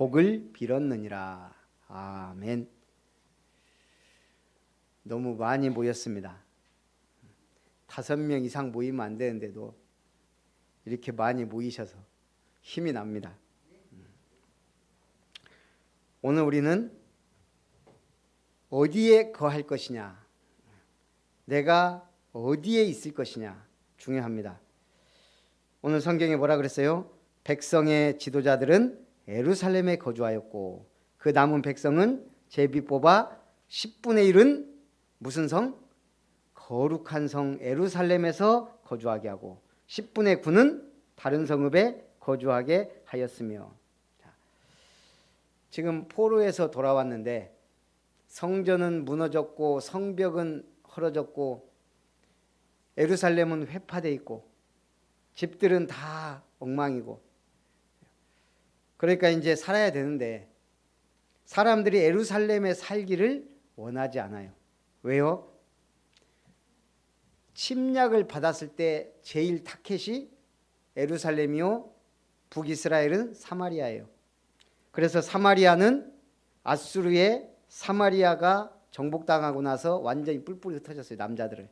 복을 빌었느니라. 아멘. 너무 많이 모였습니다. 5명 이상 모이면 안 되는데도 이렇게 많이 모이셔서 힘이 납니다. 오늘 우리는 어디에 거할 것이냐, 내가 어디에 있을 것이냐 중요합니다. 오늘 성경에 뭐라 그랬어요? 백성의 지도자들은 예루살렘에 거주하였고 그 남은 백성은 제비 뽑아 10분의 1은 무슨 성? 거룩한 성 예루살렘에서 거주하게 하고 10분의 9는 다른 성읍에 거주하게 하였으며. 지금 포로에서 돌아왔는데 성전은 무너졌고 성벽은 헐어졌고 예루살렘은 회파돼 있고 집들은 다 엉망이고, 그러니까 이제 살아야 되는데 사람들이 예루살렘에 살기를 원하지 않아요. 왜요? 침략을 받았을 때 제일 타켓이 예루살렘이요, 북이스라엘은 사마리아예요. 그래서 사마리아는 아수르의 사마리아가 정복당하고 나서 완전히 뿔뿔이 흩어졌어요. 남자들을.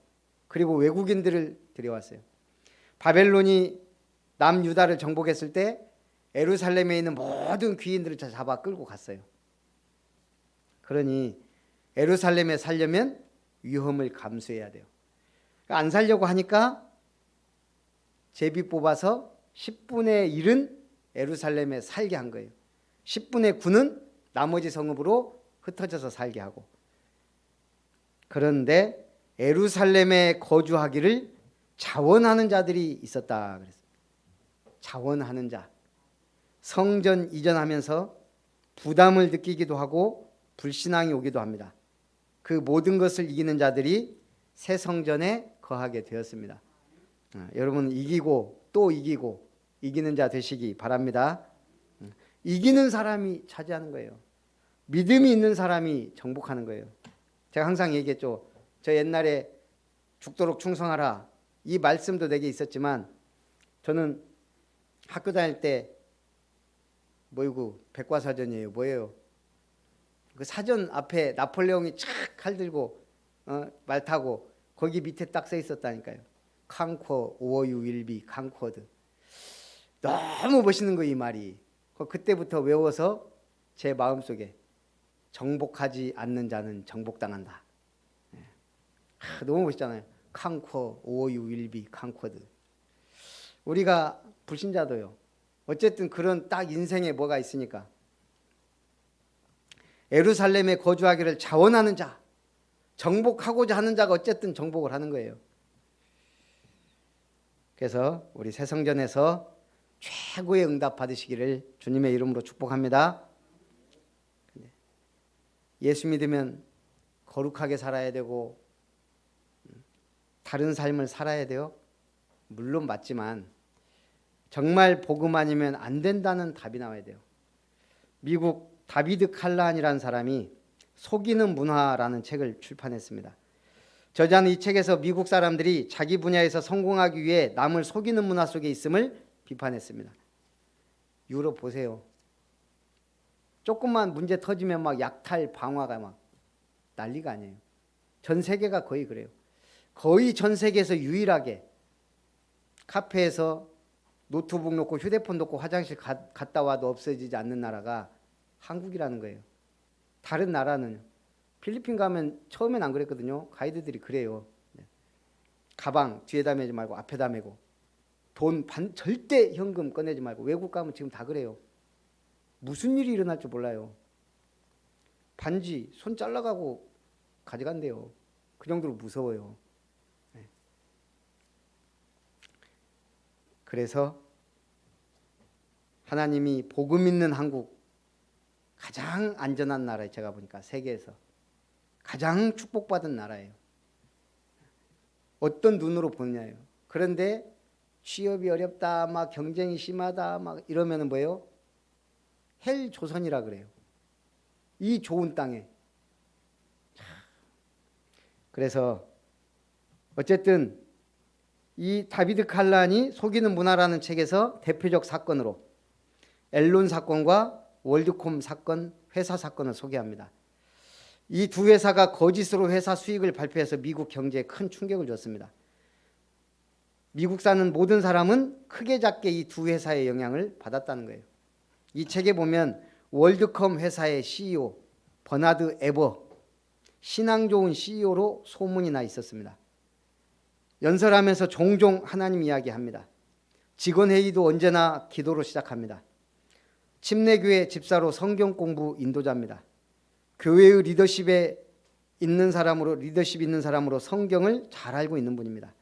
그리고 외국인들을 들여왔어요. 바벨론이 남유다를 정복했을 때 예루살렘에 있는 모든 귀인들을 잡아 끌고 갔어요. 그러니 예루살렘에 살려면 위험을 감수해야 돼요. 안 살려고 하니까 제비 뽑아서 10분의 1은 예루살렘에 살게 한 거예요. 10분의 9는 나머지 성읍으로 흩어져서 살게 하고. 그런데 예루살렘에 거주하기를 자원하는 자들이 있었다 그랬어요. 자원하는 자. 성전 이전하면서 부담을 느끼기도 하고 불신앙이 오기도 합니다. 그 모든 것을 이기는 자들이 새 성전에 거하게 되었습니다. 여러분 이기고 또 이기고 이기는 자 되시기 바랍니다. 이기는 사람이 차지하는 거예요. 믿음이 있는 사람이 정복하는 거예요. 제가 항상 얘기했죠. 저 옛날에 죽도록 충성하라 이 말씀도 내게 있었지만 저는 학교 다닐 때 뭐이고 백과사전이에요. 뭐예요? 그 사전 앞에 나폴레옹이 착 칼 들고 말 타고 거기 밑에 딱 써 있었다니까요. Conquer or you will be conquered. 너무 멋있는 거 이 말이. 그때부터 외워서 제 마음속에 정복하지 않는 자는 정복당한다. 너무 멋있잖아요. Conquer or you will be conquered. 우리가 불신자도요. 어쨌든 그런 딱 인생에 뭐가 있으니까 예루살렘에 거주하기를 자원하는 자, 정복하고자 하는 자가 어쨌든 정복을 하는 거예요. 그래서 우리 새성전에서 최고의 응답 받으시기를 주님의 이름으로 축복합니다. 예수 믿으면 거룩하게 살아야 되고 다른 삶을 살아야 돼요. 물론 맞지만 정말 복음 아니면 안 된다는 답이 나와야 돼요. 미국 다비드 칼란이라는 사람이 속이는 문화라는 책을 출판했습니다. 저자는 이 책에서 미국 사람들이 자기 분야에서 성공하기 위해 남을 속이는 문화 속에 있음을 비판했습니다. 유럽 보세요. 조금만 문제 터지면 막 약탈, 방화가 막 난리가 아니에요. 전 세계가 거의 그래요. 거의 전 세계에서 유일하게 카페에서 노트북 놓고 휴대폰 놓고 화장실 갔다 와도 없어지지 않는 나라가 한국이라는 거예요. 다른 나라는 필리핀 가면 처음엔 안 그랬거든요. 가이드들이 그래요. 가방 뒤에다 매지 말고 앞에다 매고 돈 절대 현금 꺼내지 말고. 외국 가면 지금 다 그래요. 무슨 일이 일어날 줄 몰라요. 반지 손 잘라가고 가져간대요. 그 정도로 무서워요. 그래서 하나님이 복음 있는 한국, 가장 안전한 나라에 제가 보니까 세계에서 가장 축복받은 나라예요. 어떤 눈으로 보느냐예요. 그런데 취업이 어렵다, 막 경쟁이 심하다, 막 이러면은 뭐예요? 헬 조선이라 그래요. 이 좋은 땅에. 그래서 어쨌든 이 다비드 칼란이 속이는 문화라는 책에서 대표적 사건으로 엘론 사건과 월드콤 사건, 회사 사건을 소개합니다. 이 두 회사가 거짓으로 회사 수익을 발표해서 미국 경제에 큰 충격을 줬습니다. 미국 사는 모든 사람은 크게 작게 이 두 회사의 영향을 받았다는 거예요. 이 책에 보면 월드컴 회사의 CEO 버나드 에버, 신앙 좋은 CEO로 소문이 나 있었습니다. 연설하면서 종종 하나님 이야기합니다. 직원 회의도 언제나 기도로 시작합니다. 침례교회 집사로 성경 공부 인도자입니다. 교회의 리더십 있는 사람으로 성경을 잘 알고 있는 분입니다.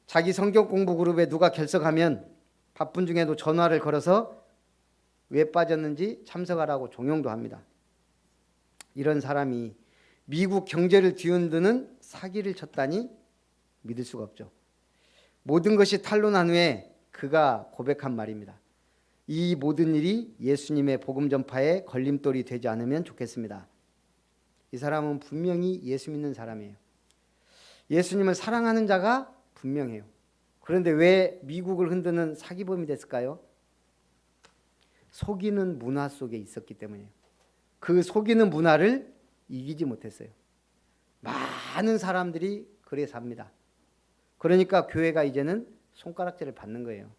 자기 성경 공부 그룹에 누가 결석하면 바쁜 중에도 전화를 걸어서 왜 빠졌는지 참석하라고 종용도 합니다. 이런 사람이 미국 경제를 뒤흔드는 사기를 쳤다니 믿을 수가 없죠. 모든 것이 탄로난 후에 그가 고백한 말입니다. 이 모든 일이 예수님의 복음 전파에 걸림돌이 되지 않으면 좋겠습니다. 이 사람은 분명히 예수 믿는 사람이에요. 예수님을 사랑하는 자가 분명해요. 그런데 왜 미국을 흔드는 사기범이 됐을까요? 속이는 문화 속에 있었기 때문이에요. 그 속이는 문화를 이기지 못했어요. 많은 사람들이 그래 삽니다. 그러니까 교회가 이제는 손가락질을 받는 거예요.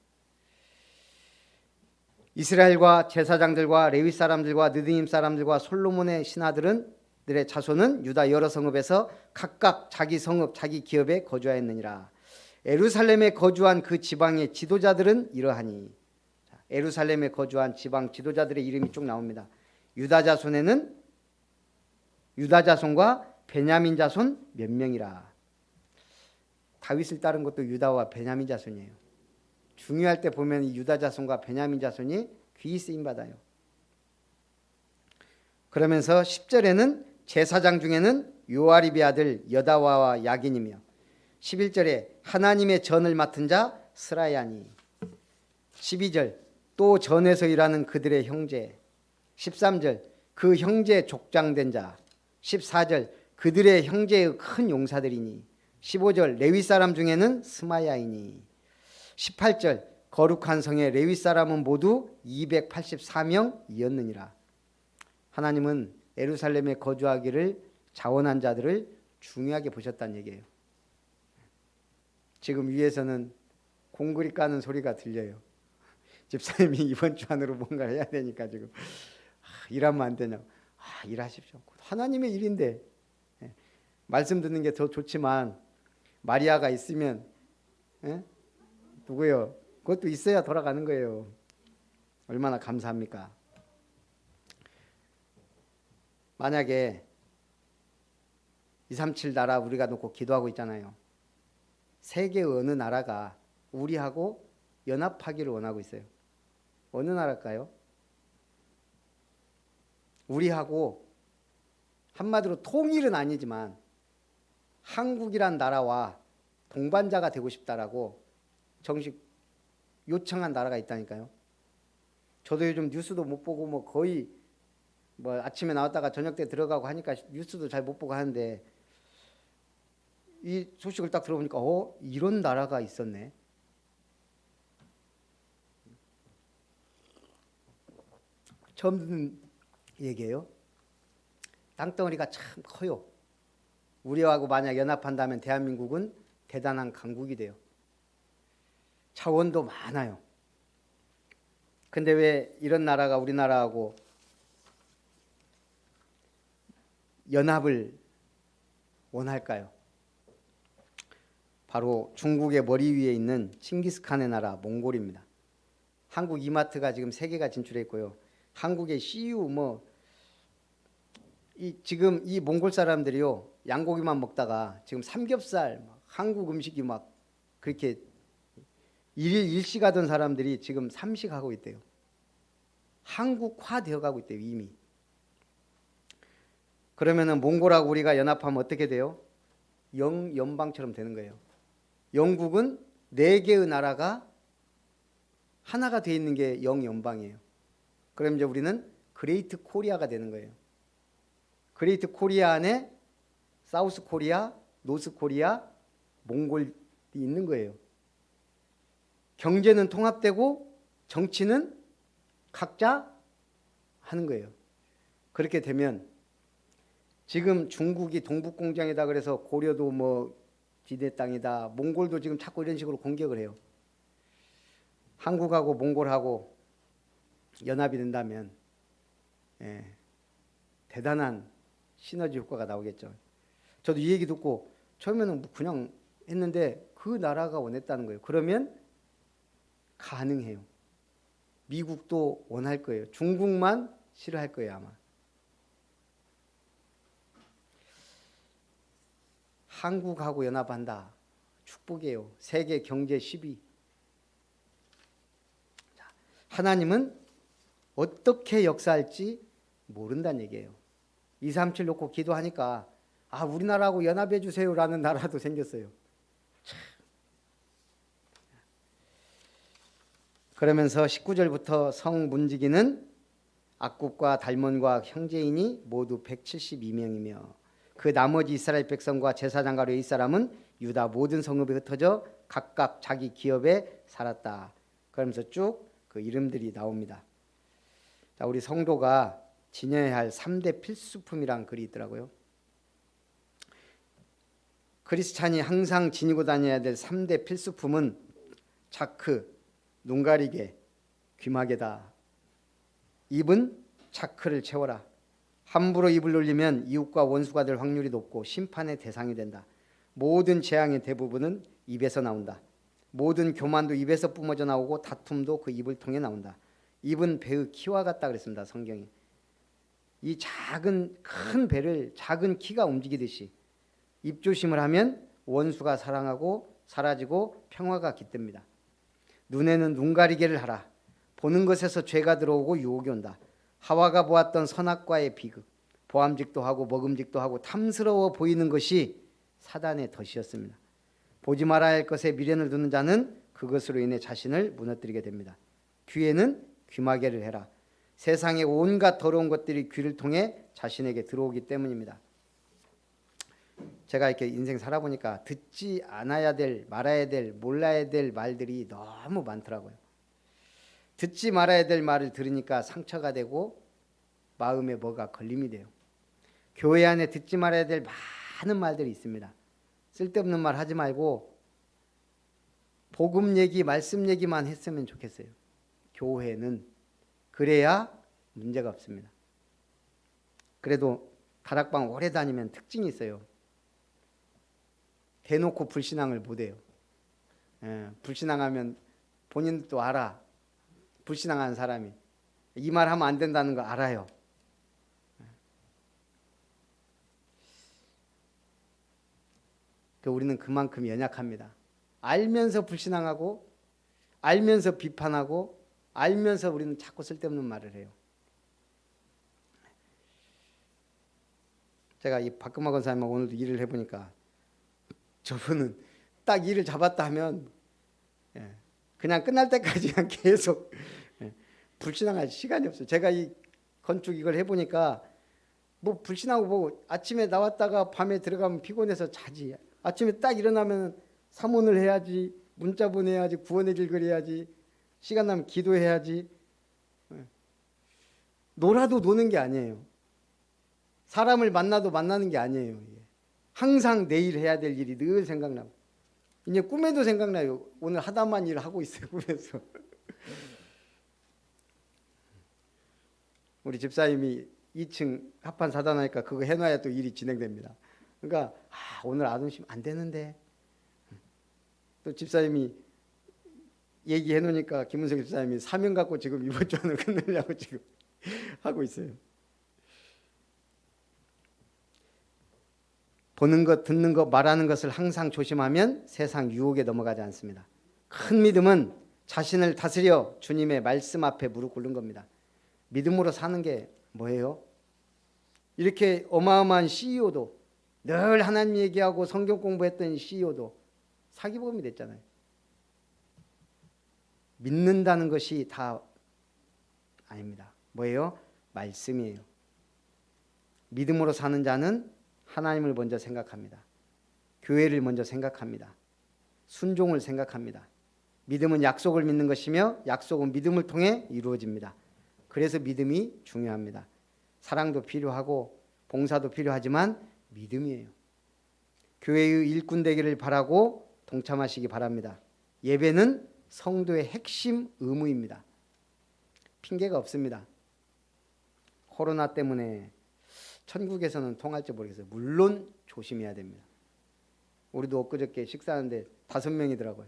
이스라엘과 제사장들과 레위 사람들과 느드님 사람들과 솔로몬의 신하들의 자손은 유다 여러 성읍에서 각각 자기 성읍 자기 기업에 거주하였느니라. 예루살렘에 거주한 그 지방의 지도자들은 이러하니, 예루살렘에 거주한 지방 지도자들의 이름이 쭉 나옵니다. 유다 자손과 베냐민 자손 몇 명이라. 다윗을 따른 것도 유다와 베냐민 자손이에요. 중요할 때 보면 이 유다 자손과 베냐민 자손이 귀히 쓰임 받아요. 그러면서 10절에는 제사장 중에는 요아립의 아들 여다와와 야긴이며 11절에 하나님의 전을 맡은 자 스라야니, 12절 또 전에서 일하는 그들의 형제, 13절 그 형제 족장된 자, 14절 그들의 형제의 큰 용사들이니, 15절 레위 사람 중에는 스마야이니, 18절 거룩한 성의 레위 사람은 모두 284명이었느니라. 하나님은 예루살렘에 거주하기를 자원한 자들을 중요하게 보셨다는 얘기예요. 지금 위에서는 공구리 까는 소리가 들려요. 집사님이 이번 주 안으로 뭔가를 해야 되니까 지금 일하면 안 되냐. 일하십시오. 하나님의 일인데. 말씀 듣는 게 더 좋지만 마리아가 있으면 누구요? 그것도 있어야 돌아가는 거예요. 얼마나 감사합니까? 만약에 237 나라 우리가 놓고 기도하고 있잖아요. 세계 어느 나라가 우리하고 연합하기를 원하고 있어요. 어느 나라일까요? 우리하고 한마디로 통일은 아니지만 한국이란 나라와 동반자가 되고 싶다라고 정식 요청한 나라가 있다니까요. 저도 요즘 뉴스도 못 보고 거의 아침에 나왔다가 저녁 때 들어가고 하니까 뉴스도 잘 못 보고 하는데, 이 소식을 딱 들어보니까 이런 나라가 있었네. 처음 듣는 얘기예요. 땅덩어리가 참 커요. 우리하고 만약 연합한다면 대한민국은 대단한 강국이 돼요. 자원도 많아요. 근데 왜 이런 나라가 우리나라하고 연합을 원할까요? 바로 중국의 머리 위에 있는 칭기스칸의 나라 몽골입니다. 한국 이마트가 지금 3개가 진출해 있고요. 한국의 CU 지금 이 몽골 사람들이요, 양고기만 먹다가 지금 삼겹살, 한국 음식이 그렇게 일일 일식하던 사람들이 지금 삼식하고 있대요. 한국화 되어가고 있대요, 이미. 그러면은 몽골하고 우리가 연합하면 어떻게 돼요? 영연방처럼 되는 거예요. 영국은 4개의 나라가 하나가 되어 있는 게 영연방이에요. 그럼 이제 우리는 그레이트 코리아가 되는 거예요. 그레이트 코리아 안에 사우스 코리아, 노스 코리아, 몽골이 있는 거예요. 경제는 통합되고 정치는 각자 하는 거예요. 그렇게 되면 지금 중국이 동북공장이다 그래서 고려도 뭐 지대 땅이다, 몽골도 지금 자꾸 이런 식으로 공격을 해요. 한국하고 몽골하고 연합이 된다면 대단한 시너지 효과가 나오겠죠. 저도 이 얘기 듣고 처음에는 그냥 했는데 그 나라가 원했다는 거예요. 그러면 가능해요. 미국도 원할 거예요. 중국만 싫어할 거예요, 아마. 한국하고 연합한다. 축복이에요. 세계 경제 10위. 하나님은 어떻게 역사할지 모른다는 얘기예요. 237 놓고 기도하니까 우리나라하고 연합해 주세요라는 나라도 생겼어요. 그러면서 19절부터 성문지기는 악국과 달몬과 형제인이 모두 172명이며 그 나머지 이스라엘 백성과 제사장과 레위 사람은 유다 모든 성읍에 흩어져 각각 자기 기업에 살았다. 그러면서 쭉 그 이름들이 나옵니다. 자, 우리 성도가 지녀야 할 3대 필수품이란 글이 있더라고요. 크리스찬이 항상 지니고 다녀야 될 3대 필수품은 자크, 눈 가리개, 귀마개다. 입은 자크를 채워라. 함부로 입을 놀리면 이웃과 원수가 될 확률이 높고 심판의 대상이 된다. 모든 재앙의 대부분은 입에서 나온다. 모든 교만도 입에서 뿜어져 나오고 다툼도 그 입을 통해 나온다. 입은 배의 키와 같다 그랬습니다. 성경이. 이 작은 큰 배를 작은 키가 움직이듯이 입조심을 하면 원수가 사랑하고 사라지고 평화가 깃듭니다. 눈에는 눈 가리개를 하라. 보는 것에서 죄가 들어오고 유혹이 온다. 하와가 보았던 선악과의 비극, 보암직도 하고 먹음직도 하고 탐스러워 보이는 것이 사단의 덫이었습니다. 보지 말아야 할 것에 미련을 두는 자는 그것으로 인해 자신을 무너뜨리게 됩니다. 귀에는 귀마개를 해라. 세상의 온갖 더러운 것들이 귀를 통해 자신에게 들어오기 때문입니다. 제가 이렇게 인생 살아보니까 듣지 않아야 될, 말아야 될, 몰라야 될 말들이 너무 많더라고요. 듣지 말아야 될 말을 들으니까 상처가 되고 마음에 뭐가 걸림이 돼요. 교회 안에 듣지 말아야 될 많은 말들이 있습니다. 쓸데없는 말 하지 말고 복음 얘기, 말씀 얘기만 했으면 좋겠어요. 교회는 그래야 문제가 없습니다. 그래도 다락방 오래 다니면 특징이 있어요. 대놓고 불신앙을 못해요. 불신앙하면 본인도 알아. 불신앙하는 사람이 이 말 하면 안 된다는 거 알아요. 우리는 그만큼 연약합니다. 알면서 불신앙하고 알면서 비판하고 알면서 우리는 자꾸 쓸데없는 말을 해요. 제가 이 박금화 권사님하고 오늘도 일을 해보니까 저분은 딱 일을 잡았다 하면 그냥 끝날 때까지 그냥 계속 불신앙할 시간이 없어요. 제가 이 건축 이걸 해보니까 뭐 불신하고 뭐 아침에 나왔다가 밤에 들어가면 피곤해서 자지. 아침에 딱 일어나면 사문을 해야지, 문자 보내야지, 구원의 길 그려야지, 시간 나면 기도해야지. 놀아도 노는 게 아니에요. 사람을 만나도 만나는 게 아니에요. 항상 내일 해야 될 일이 늘 생각나고 이제 꿈에도 생각나요. 오늘 하다만 일을 하고 있어요. 꿈에서. 우리 집사님이 2층 합판 사단하니까 그거 해놔야 또 일이 진행됩니다. 그러니까 오늘 아동심 안 되는데 또 집사님이 얘기해 놓으니까 김은석 집사님이 사명 갖고 지금 이번 주 안에 끝내려고 지금 하고 있어요. 보는 것, 듣는 것, 말하는 것을 항상 조심하면 세상 유혹에 넘어가지 않습니다. 큰 믿음은 자신을 다스려 주님의 말씀 앞에 무릎 꿇는 겁니다. 믿음으로 사는 게 뭐예요? 이렇게 어마어마한 CEO도 늘 하나님 얘기하고 성경 공부했던 CEO도 사기범이 됐잖아요. 믿는다는 것이 다 아닙니다. 뭐예요? 말씀이에요. 믿음으로 사는 자는 하나님을 먼저 생각합니다. 교회를 먼저 생각합니다. 순종을 생각합니다. 믿음은 약속을 믿는 것이며 약속은 믿음을 통해 이루어집니다. 그래서 믿음이 중요합니다. 사랑도 필요하고 봉사도 필요하지만 믿음이에요. 교회의 일꾼 되기를 바라고 동참하시기 바랍니다. 예배는 성도의 핵심 의무입니다. 핑계가 없습니다. 코로나 때문에 천국에서는 통할지 모르겠어요. 물론 조심해야 됩니다. 우리도 엊그저께 식사하는데 5명이더라고요.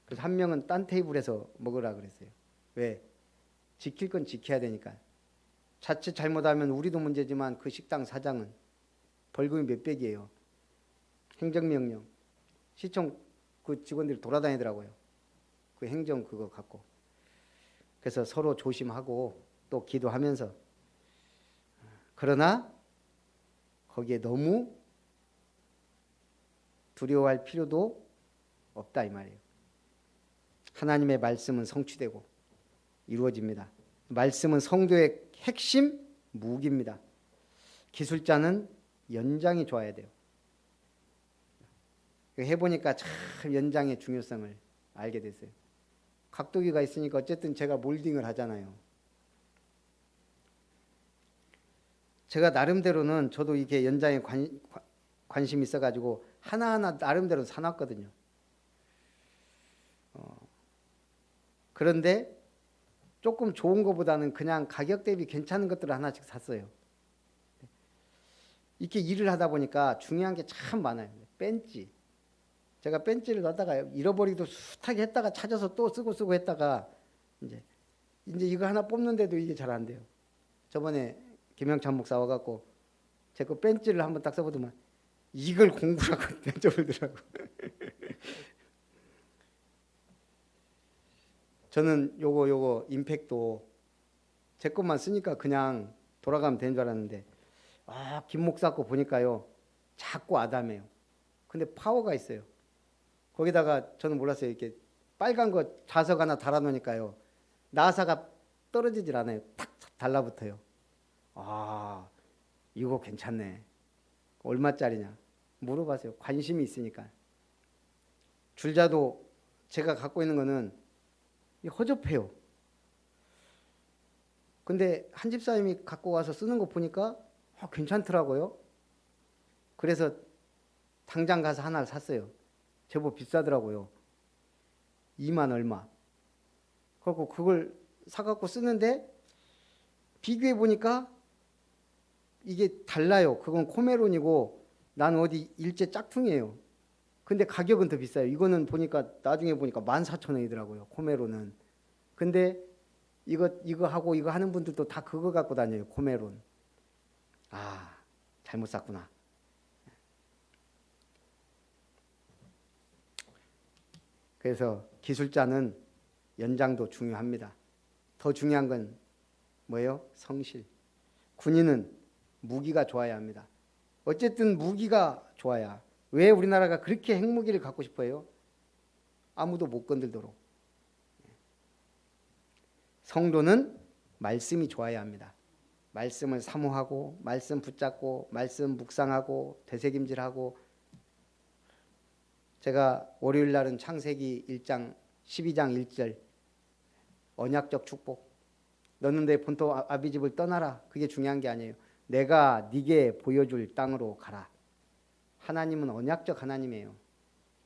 그래서 한 명은 딴 테이블에서 먹으라 그랬어요. 왜? 지킬 건 지켜야 되니까. 자칫 잘못하면 우리도 문제지만 그 식당 사장은 벌금이 몇백이에요. 행정명령. 시청 그 직원들이 돌아다니더라고요. 그 행정 그거 갖고. 그래서 서로 조심하고 또 기도하면서. 그러나 거기에 너무 두려워할 필요도 없다 이 말이에요. 하나님의 말씀은 성취되고 이루어집니다. 말씀은 성도의 핵심 무기입니다. 기술자는 연장이 좋아야 돼요. 해보니까 참 연장의 중요성을 알게 됐어요. 각도기가 있으니까 어쨌든 제가 몰딩을 하잖아요. 제가 나름대로는 저도 이게 연장에 관심이 있어가지고 하나하나 나름대로 사놨거든요. 그런데 조금 좋은 것보다는 그냥 가격 대비 괜찮은 것들을 하나씩 샀어요. 이렇게 일을 하다 보니까 중요한 게 참 많아요. 벤치. 제가 벤치를 넣다가 잃어버리기도 숱하게 했다가 찾아서 또 쓰고 했다가 이제 이거 하나 뽑는데도 이게 잘 안 돼요. 저번에 김영찬 목사 와갖고 제 거 벤치를 한번 딱 써보더만 이걸 공부라고 던져버리더라고. 저는 요거 임팩도 제 것만 쓰니까 그냥 돌아가면 되는 줄 알았는데 김 목사 거 보니까요 작고 아담해요. 근데 파워가 있어요. 거기다가 저는 몰랐어요. 이렇게 빨간 거 자석 하나 달아놓으니까요 나사가 떨어지질 않아요. 탁 달라붙어요. 이거 괜찮네. 얼마짜리냐 물어봤어요. 관심이 있으니까. 줄자도 제가 갖고 있는 거는 허접해요. 근데 한 집사님이 갖고 와서 쓰는 거 보니까 괜찮더라고요. 그래서 당장 가서 하나를 샀어요. 제법 비싸더라고요. 2만 얼마. 그리고 그걸 사갖고 쓰는데 비교해 보니까 이게 달라요. 그건 코메론이고 나는 어디 일제 짝퉁이에요. 근데 가격은 더 비싸요. 이거는 보니까 나중에 보니까 14,000원이더라고요. 코메론은. 근데 이거 하고 이거 하는 분들도 다 그거 갖고 다녀요. 코메론. 잘못 샀구나. 그래서 기술자는 연장도 중요합니다. 더 중요한 건 뭐예요? 성실. 군인은 무기가 좋아야 합니다. 어쨌든 무기가 좋아야. 왜 우리나라가 그렇게 핵무기를 갖고 싶어요? 아무도 못 건들도록. 성도는 말씀이 좋아야 합니다. 말씀을 사모하고 말씀 붙잡고 말씀 묵상하고 되새김질하고. 제가 월요일 날은 창세기 1장 12장 1절 언약적 축복. 너는 내 본토 아비 집을 떠나라. 그게 중요한 게 아니에요. 내가 네게 보여줄 땅으로 가라. 하나님은 언약적 하나님이에요.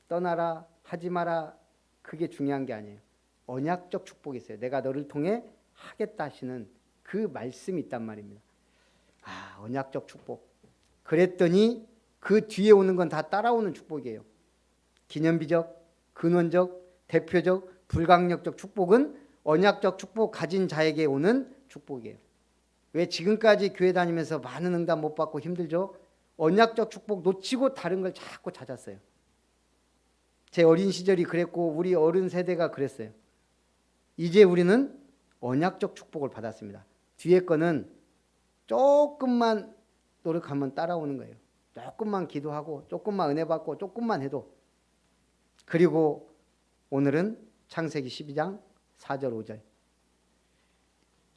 떠나라 하지 마라 그게 중요한 게 아니에요. 언약적 축복이 있어요. 내가 너를 통해 하겠다 하시는 그 말씀이 있단 말입니다. 언약적 축복. 그랬더니 그 뒤에 오는 건 다 따라오는 축복이에요. 기념비적, 근원적, 대표적, 불강력적 축복은 언약적 축복 가진 자에게 오는 축복이에요. 왜 지금까지 교회 다니면서 많은 응답 못 받고 힘들죠? 언약적 축복 놓치고 다른 걸 자꾸 찾았어요. 제 어린 시절이 그랬고 우리 어른 세대가 그랬어요. 이제 우리는 언약적 축복을 받았습니다. 뒤에 거는 조금만 노력하면 따라오는 거예요. 조금만 기도하고 조금만 은혜 받고 조금만 해도. 그리고 오늘은 창세기 12장 4절 5절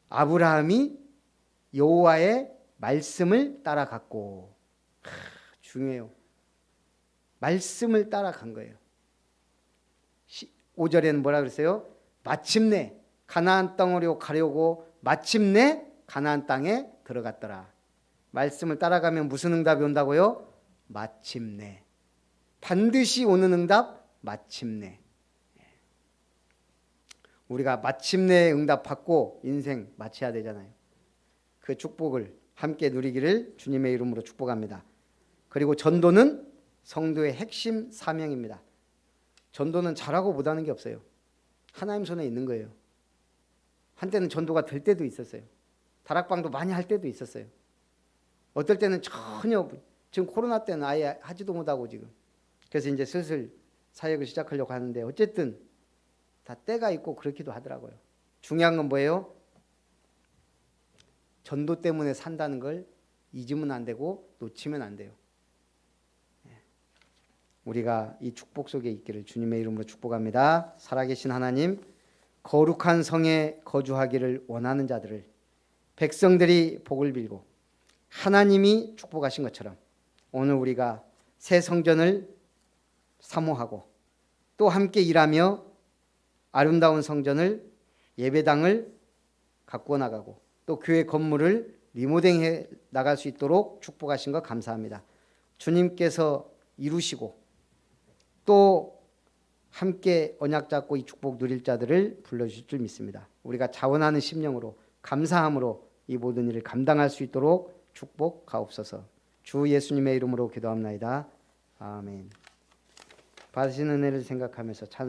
아브라함이 여호와의 말씀을 따라갔고. 중요해요. 말씀을 따라간 거예요. 5절에는 뭐라 그랬어요? 마침내 가나안 땅으로 가려고 마침내 가나안 땅에 들어갔더라. 말씀을 따라가면 무슨 응답이 온다고요? 마침내. 반드시 오는 응답, 마침내. 우리가 마침내 응답 받고 인생 마쳐야 되잖아요. 그 축복을 함께 누리기를 주님의 이름으로 축복합니다. 그리고 전도는 성도의 핵심 사명입니다. 전도는 잘하고 못하는 게 없어요. 하나님 손에 있는 거예요. 한때는 전도가 될 때도 있었어요. 다락방도 많이 할 때도 있었어요. 어떨 때는 전혀, 지금 코로나 때는 아예 하지도 못하고 지금. 그래서 이제 슬슬 사역을 시작하려고 하는데 어쨌든 다 때가 있고 그렇기도 하더라고요. 중요한 건 뭐예요? 전도 때문에 산다는 걸 잊으면 안 되고 놓치면 안 돼요. 우리가 이 축복 속에 있기를 주님의 이름으로 축복합니다. 살아계신 하나님, 거룩한 성에 거주하기를 원하는 자들을 백성들이 복을 빌고 하나님이 축복하신 것처럼 오늘 우리가 새 성전을 사모하고 또 함께 일하며 아름다운 성전을, 예배당을 가꾸어 나가고 또 교회 건물을 리모델링해 나갈 수 있도록 축복하신 것 감사합니다. 주님께서 이루시고 또 함께 언약 잡고 이 축복 누릴 자들을 불러주실 줄 믿습니다. 우리가 자원하는 심령으로 감사함으로 이 모든 일을 감당할 수 있도록 축복하옵소서. 주 예수님의 이름으로 기도합나이다. 아멘. 받으신 은혜를 생각하면서 찬송